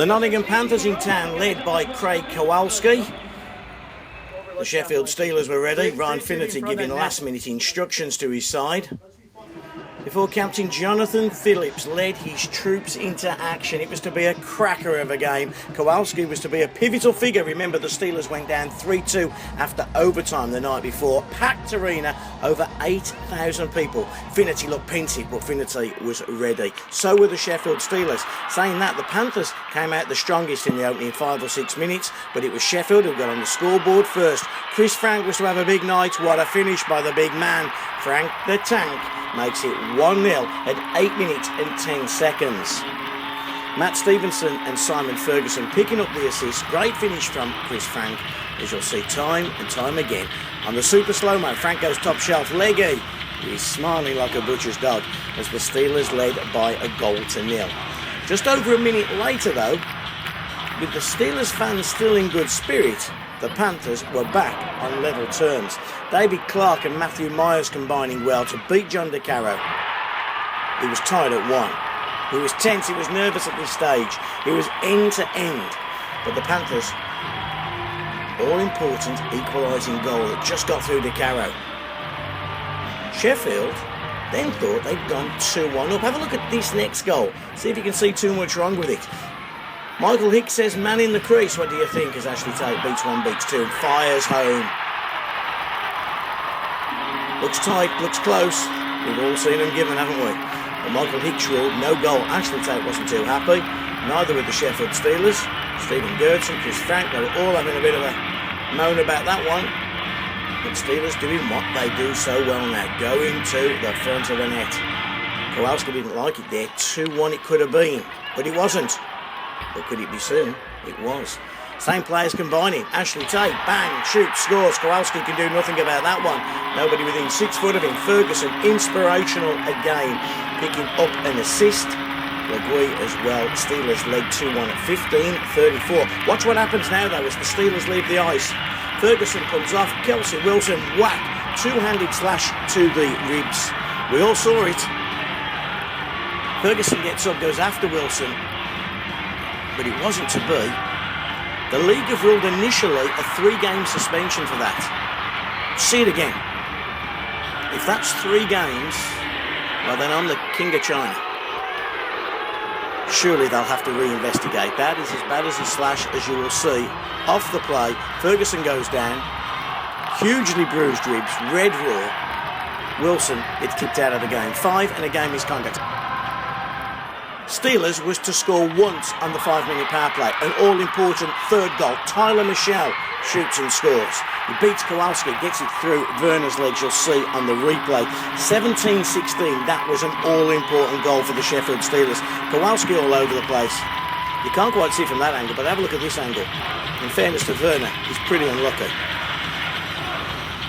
The Nottingham Panthers in town, led by Craig Kowalski. The Sheffield Steelers were ready, Ryan Finnerty giving last-minute instructions to his side. Before Captain Jonathan Phillips led his troops into action. It was to be a cracker of a game. Kowalski was to be a pivotal figure. Remember, the Steelers went down 3-2 after overtime the night before. Packed arena, over 8,000 people. Finnerty looked pensive, but Finnerty was ready. So were the Sheffield Steelers. Saying that, the Panthers came out the strongest in the opening 5 or 6 minutes, but it was Sheffield who got on the scoreboard first. Chris Frank was to have a big night. What a finish by the big man. Frank the Tank makes it 1-0 at 8 minutes and 10 seconds. Matt Stevenson and Simon Ferguson picking up the assist. Great finish from Chris Frank, as you'll see time and time again. On the super slow-mo, Frank goes top shelf. Leggy, he's smiling like a butcher's dog as the Steelers led by a 1-0. Just over a minute later, though, with the Steelers fans still in good spirit, the Panthers were back on level terms. David Clark and Matthew Myers combining well to beat John DeCaro. He was tied at 1. He was tense, he was nervous at this stage. He was end to end. But the Panthers, all-important equalising goal that just got through DeCaro. Sheffield then thought they'd gone 2-1 up. Have a look at this next goal. See if you can see too much wrong with it. Michael Hicks says, man in the crease. What do you think as Ashley Tate beats 1, beats 2 and fires home? Looks tight, looks close. We've all seen them given, haven't we? But Michael Hicks ruled no goal. Ashley Tate wasn't too happy. Neither with the Sheffield Steelers. Stephen Gertson, Chris Frank, they were all having a bit of a moan about that one. But Steelers doing what they do so well now, going to the front of the net. Kowalski didn't like it there. 2-1 it could have been, but it wasn't. But could it be soon? It was. Same players combining. Ashley Tate, bang, shoots, scores. Kowalski can do nothing about that one. Nobody within 6 foot of him. Ferguson, inspirational again, picking up an assist. Legui as well. Steelers led 2-1 at 15:34. Watch what happens now, though, as the Steelers leave the ice. Ferguson comes off. Kelsey Wilson, whack. Two-handed slash to the ribs. We all saw it. Ferguson gets up, goes after Wilson. But it wasn't to be. The league have ruled initially a 3-game suspension for that. See it again. If that's 3 games, well then I'm the king of China. Surely they'll have to reinvestigate. That is as bad as a slash as you will see. Off the play, Ferguson goes down. Hugely bruised ribs, red raw. Wilson gets kicked out of the game. 5 and a game misconduct. Steelers was to score once on the 5-minute power play. An all-important 3rd goal. Tyler Michelle shoots and scores. He beats Kowalski, gets it through Werner's legs, you'll see on the replay. 17-16, that was an all-important goal for the Sheffield Steelers. Kowalski all over the place. You can't quite see from that angle, but have a look at this angle. In fairness to Werner, he's pretty unlucky.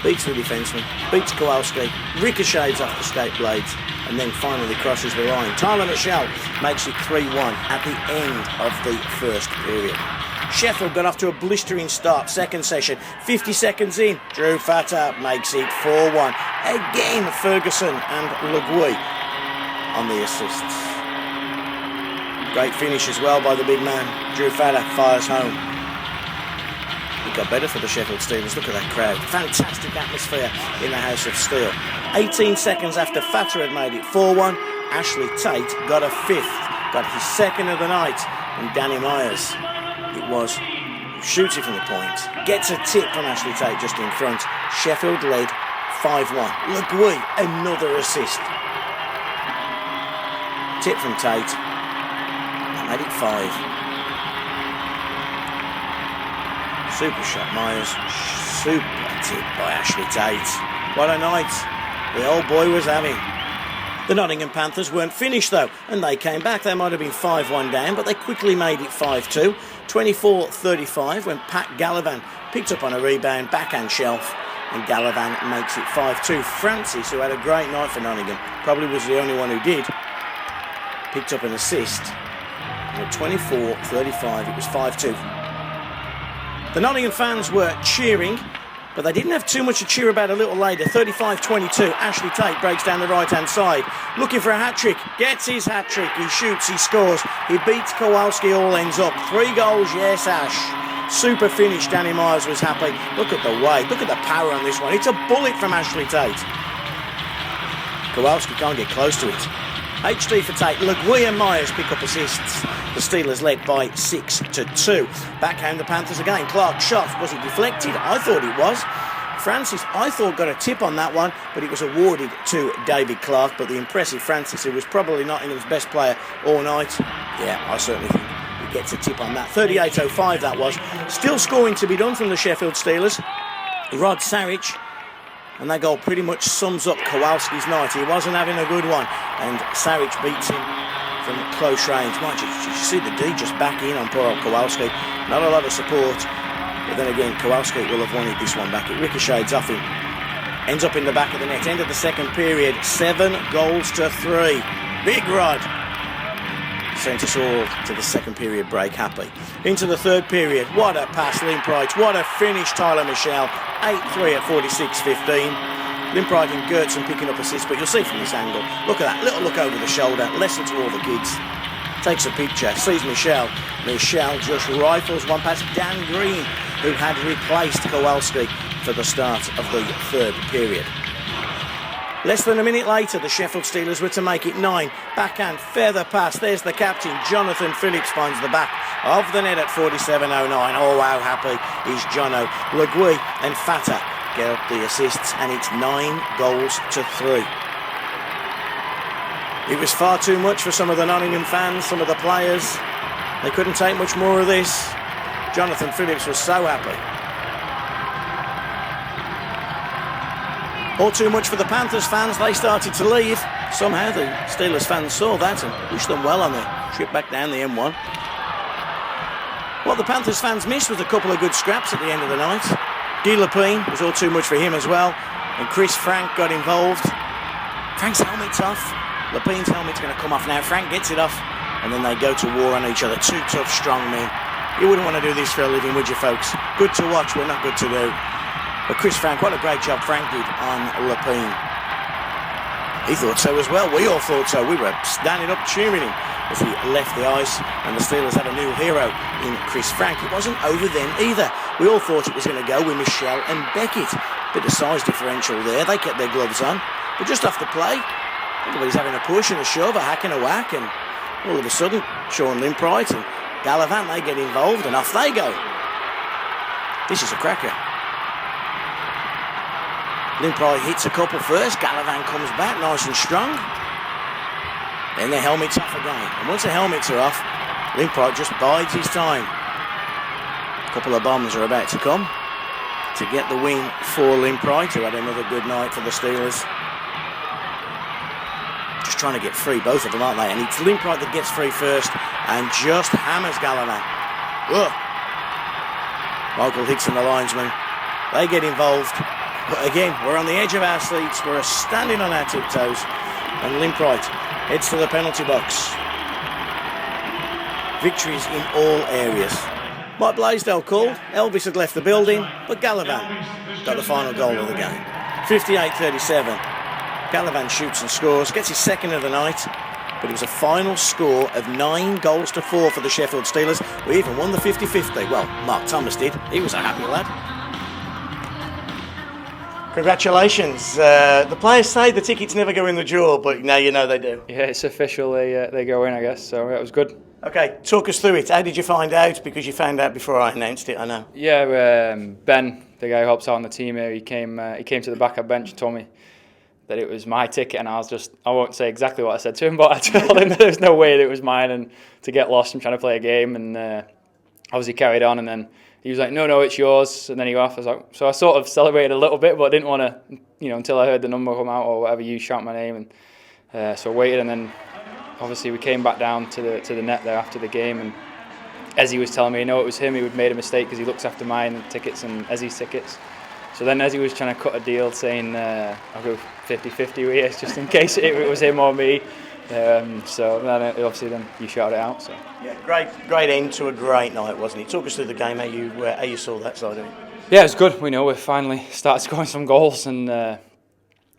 Beats the defenceman, beats Kowalski, ricochets off the skate blades, and then finally crosses the line. Tyler Michelle makes it 3-1 at the end of the first period. Sheffield got off to a blistering start, second session. 50 seconds in, Drew Fata makes it 4-1. Again, Ferguson and Legui on the assists. Great finish as well by the big man. Drew Fata fires home. It got better for the Sheffield Steelers. Look at that crowd. Fantastic atmosphere in the House of Steel. 18 seconds after Fata had made it 4-1, Ashley Tate got a 5th. Got his 2nd of the night. And Danny Myers, it was, shoots it from the point. Gets a tip from Ashley Tate just in front. Sheffield led 5-1. Legui, another assist. Tip from Tate. That made it 5. Super shot Myers, super tip by Ashley Tate. What a night the old boy was having. The Nottingham Panthers weren't finished though, and they came back. They might have been 5-1 down, but they quickly made it 5-2. 24-35 when Pat Gallivan picked up on a rebound, backhand shelf, and Gallivan makes it 5-2. Francis, who had a great night for Nottingham, probably was the only one who did, picked up an assist. And at 24-35, it was 5-2. The Nottingham fans were cheering But they didn't have too much to cheer about a little later. 35-22, Ashley Tate breaks down the right-hand side. Looking for a hat-trick, gets his hat-trick. He shoots, he scores. He beats Kowalski, all ends up. 3 goals, yes, Ash. Super finish, Danny Myers was happy. Look at the weight, look at the power on this one. It's a bullet from Ashley Tate. Kowalski can't get close to it. HD for Tate. Legui and Myers pick up assists. The Steelers led by 6-2. Backhand the Panthers again. Clark shot. Was it deflected? I thought it was. Francis, I thought, got a tip on that one, but it was awarded to David Clark. But the impressive Francis, who was probably Nottingham's best player all night, yeah, I certainly think he gets a tip on that. 38-05 that was. Still scoring to be done from the Sheffield Steelers. Rod Sarich. And that goal pretty much sums up Kowalski's night. He wasn't having a good one. And Sarich beats him from close range. Mind you, did you see the D just back in on poor old Kowalski? Not a lot of support. But then again, Kowalski will have wanted this one back. It ricochets off him. Ends up in the back of the net. End of the second period. 7-3. Big Rod sent us all to the second period break happy. Into the third period. What a pass, Limpright. What a finish, Tyler Michelle. 8-3 at 46-15. Limpright and Gertson picking up assists, but you'll see from this angle. Look at that, little look over the shoulder. Lesson to all the kids. Takes a picture, sees Michelle. Michelle just rifles one past Dan Green, who had replaced Kowalski for the start of the third period. Less than a minute later, the Sheffield Steelers were to make it 9. Backhand, feather pass. There's the captain, Jonathan Phillips, finds the back of the net at 47-09. Oh, wow, happy is Jono. Legui and Fata get up the assists, and it's 9-3. It was far too much for some of the Nottingham fans, some of the players. They couldn't take much more of this. Jonathan Phillips was so happy. All too much for the Panthers fans. They started to leave. Somehow the Steelers fans saw that and wished them well on their trip back down the M1. What the Panthers fans missed was a couple of good scraps at the end of the night. Guy Lepine was all too much for him as well. And Chris Frank got involved. Frank's helmet's off. Lepine's helmet's going to come off now. Frank gets it off. And then they go to war on each other. 2 tough, strong men. You wouldn't want to do this for a living, would you, folks? Good to watch, but not good to do. But Chris Frank, what a great job Frank did on Lepine. He thought so as well. We all thought so. We were standing up cheering him as he left the ice, and the Steelers had a new hero in Chris Frank. It wasn't over then either. We all thought it was going to go with Michelle and Beckett. Bit of size differential there. They kept their gloves on. But just off the play, everybody's having a push and a shove, a hack and a whack, and all of a sudden, Sean Limpright and Gallivan, they get involved, and off they go. This is a cracker. Limpright hits a couple first. Gallivan comes back nice and strong. Then the helmet's off again. And once the helmets are off, Limpright just bides his time. A couple of bombs are about to come to get the win for Limpright, who had another good night for the Steelers. Just trying to get free, both of them, aren't they? And it's Limpright that gets free first and just hammers Gallivan. Ugh. Michael Hickson, the linesman, they get involved. But again, we're on the edge of our seats. We're standing on our tiptoes. And Limpright heads to the penalty box. Victories in all areas. Mike Blaisdell called. Elvis had left the building. But Gallivan got the final goal of the game. 58-37. Gallivan shoots and scores. Gets his second of the night. But it was a final score of 9-4 for the Sheffield Steelers. We even won the 50-50. Well, Mark Thomas did. He was a happy lad. Congratulations. The players say the tickets never go in the drawer, but now you know they do. Yeah, it's official. They go in, I guess. So it was good. Okay, talk us through it. How did you find out? Because you found out before I announced it, I know. Yeah, Ben, the guy who helps out on the team here, he came to the backup bench and told me that it was my ticket, and I won't say exactly what I said to him, but I told him that there was no way that it was mine, and to get lost and trying to play a game, and obviously carried on, and then he was like, no, it's yours, and then he off. I was like, so I sort of celebrated a little bit, but I didn't want to, until I heard the number come out or whatever, you shout my name, and so I waited, and then obviously we came back down to the net there after the game, and Ezzy was telling me, it was him, he had made a mistake because he looks after mine tickets and Ezzy's tickets. So then Ezzy was trying to cut a deal saying, I'll go 50-50 with you, just in case it was him or me. So then obviously then you shouted it out. So yeah, great end to a great night, wasn't it? Talk us through the game, how you saw that side of it. Yeah, it's good. We finally started scoring some goals, and I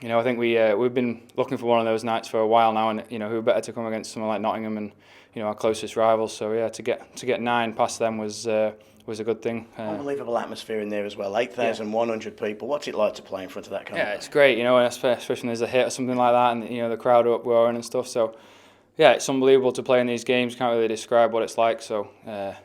think we've been looking for one of those nights for a while now, and who better to come against someone like Nottingham and our closest rivals. So yeah, to get 9 past them was a good thing. Unbelievable atmosphere in there as well. 8,100 people. What's it like to play in front of that kind of it's great. Especially when there's a hit or something like that, and the crowd are uproaring and stuff. So yeah, it's unbelievable to play in these games. Can't really describe what it's like. So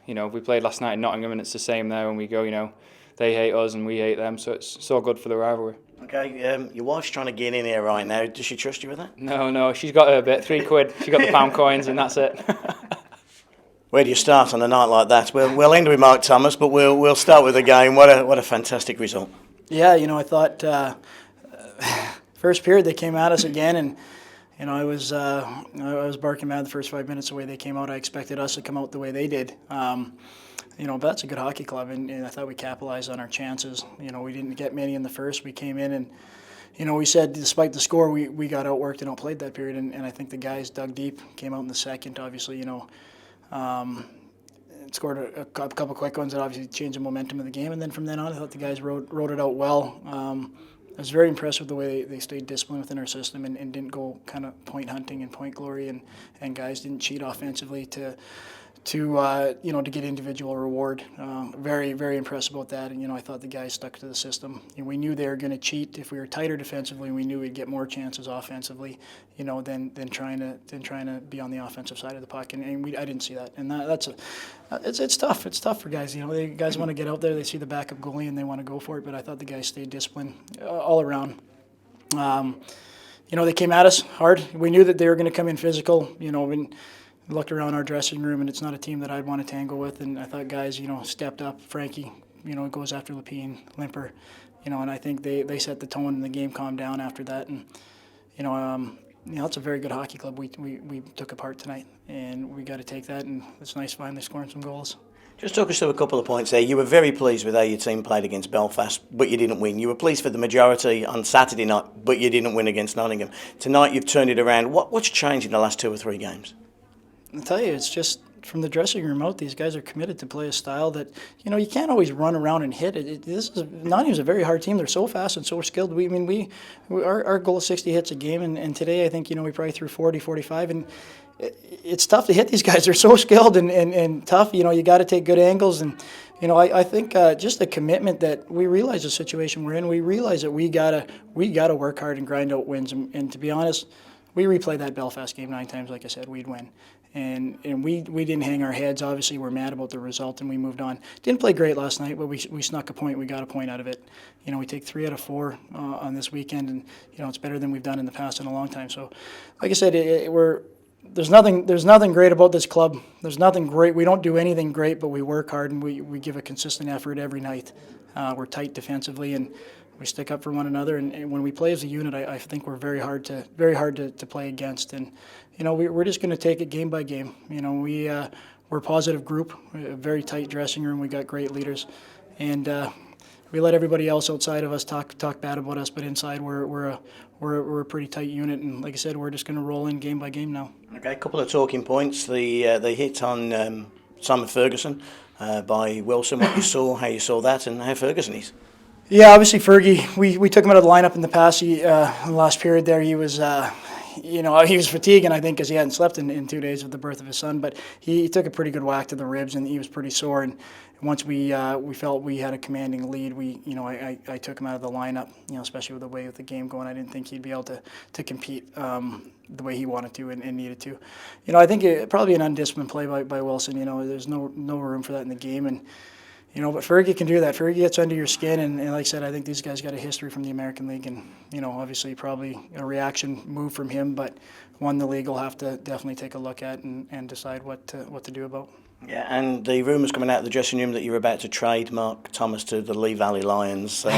we played last night in Nottingham, and it's the same there when we go. They hate us and we hate them, so it's all good for the rivalry. Okay, your wife's trying to get in here right now. Does she trust you with that? No, she's got her bit, £3. She got the pound coins, and that's it. Where do you start on a night like that? We'll end with Mark Thomas, but we'll start with the game. What a fantastic result. Yeah, I thought first period they came at us again, and I was barking mad the first 5 minutes the way they came out. I expected us to come out the way they did. But that's a good hockey club, and I thought we capitalized on our chances. We didn't get many in the first. We came in and we said despite the score, we got outworked and outplayed that period, and I think the guys dug deep, came out in the second, obviously, scored a couple quick ones that obviously changed the momentum of the game, and then from then on I thought the guys wrote it out well. I was very impressed with the way they stayed disciplined within our system and didn't go kind of point hunting and point glory, and guys didn't cheat offensively to get individual reward. Very, very impressed about that. And I thought the guys stuck to the system. We knew they were going to cheat if we were tighter defensively. We knew we'd get more chances offensively, than trying to be on the offensive side of the puck. And I didn't see that. And it's tough. It's tough for guys. The guys want to get out there. They see the backup goalie and they want to go for it. But I thought the guys stayed disciplined all around. They came at us hard. We knew that they were going to come in physical. We looked around our dressing room, and it's not a team that I'd want to tangle with. And I thought guys, stepped up. Frankie, goes after Lapine, Limper, and I think they set the tone, and the game calmed down after that. And it's a very good hockey club we took apart tonight, and we got to take that. And it's nice finally scoring some goals. Just talk us through a couple of points there. You were very pleased with how your team played against Belfast, but you didn't win. You were pleased for the majority on Saturday night, but you didn't win against Nottingham. Tonight you've turned it around. What's changed in the last 2 or 3 games? I'll tell you, it's just from the dressing room out, these guys are committed to play a style that, you can't always run around and hit it. Nottingham's a very hard team. They're so fast and so skilled. Our goal is 60 hits a game, and today I think, we probably threw 40, 45, and it's tough to hit these guys. They're so skilled and tough. You got to take good angles, and, I think just the commitment that we realize the situation we're in. We realize that we gotta work hard and grind out wins, and to be honest, we replayed that Belfast game 9 times. Like I said, we'd win. And we didn't hang our heads. Obviously, we're mad about the result, and we moved on. Didn't play great last night, but we snuck a point. We got a point out of it. We take 3 out of 4 on this weekend, and it's better than we've done in the past in a long time. So, like I said, there's nothing great about this club. There's nothing great. We don't do anything great, but we work hard, and we give a consistent effort every night. We're tight defensively, and we stick up for one another. And when we play as a unit, I think we're very hard to play against. And we're just going to take it game by game. We're a positive group, a very tight dressing room. We got great leaders, and we let everybody else outside of us talk bad about us. But inside, we're a pretty tight unit. And like I said, we're just going to roll in game by game now. Okay, a couple of talking points. The hit on Simon Ferguson by Wilson. What you saw, how you saw that, and how Ferguson is. Yeah, obviously Fergie. We took him out of the lineup in the past. In the last period there, he was. He was fatiguing, I think, because he hadn't slept in 2 days of the birth of his son. But he took a pretty good whack to the ribs, and he was pretty sore. And once we felt we had a commanding lead, I took him out of the lineup. Especially with the way of the game going, I didn't think he'd be able to compete the way he wanted to and needed to. I think probably an undisciplined play by Wilson. There's no room for that in the game, and. But Fergie can do that. Fergie gets under your skin, and like I said, I think these guys got a history from the American League, and obviously probably a reaction move from him, but one the league will have to definitely take a look at and decide what to do about. Yeah, and the rumours coming out of the dressing room that you're about to trade Mark Thomas to the Lee Valley Lions. Are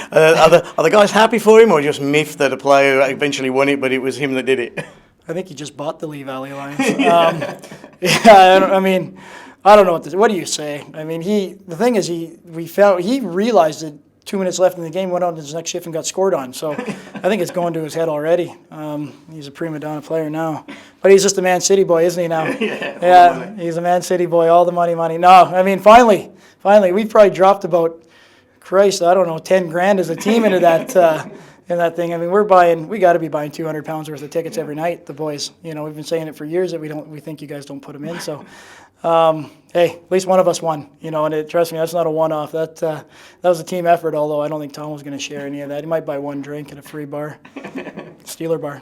the guys happy for him, or just miffed that a player eventually won it, but it was him that did it? I think he just bought the Lee Valley Lions. I don't know what do you say? The thing is, he realized that 2 minutes left in the game, went on to his next shift and got scored on. So I think it's going to his head already. He's a prima donna player now. But he's just a Man City boy, isn't he now? Yeah, he's a Man City boy, all the money. No, I mean, finally, we've probably dropped about, Christ, I don't know, 10 grand as a team into that in that thing. I mean, we got to be buying 200 pounds worth of tickets every night, the boys. You know, we've been saying it for years that we think you guys don't put them in. So, hey, at least one of us won, you know, and trust me, that's not a one-off. That was a team effort, although I don't think Tom was going to share any of that. He might buy one drink and a free bar, Steeler bar.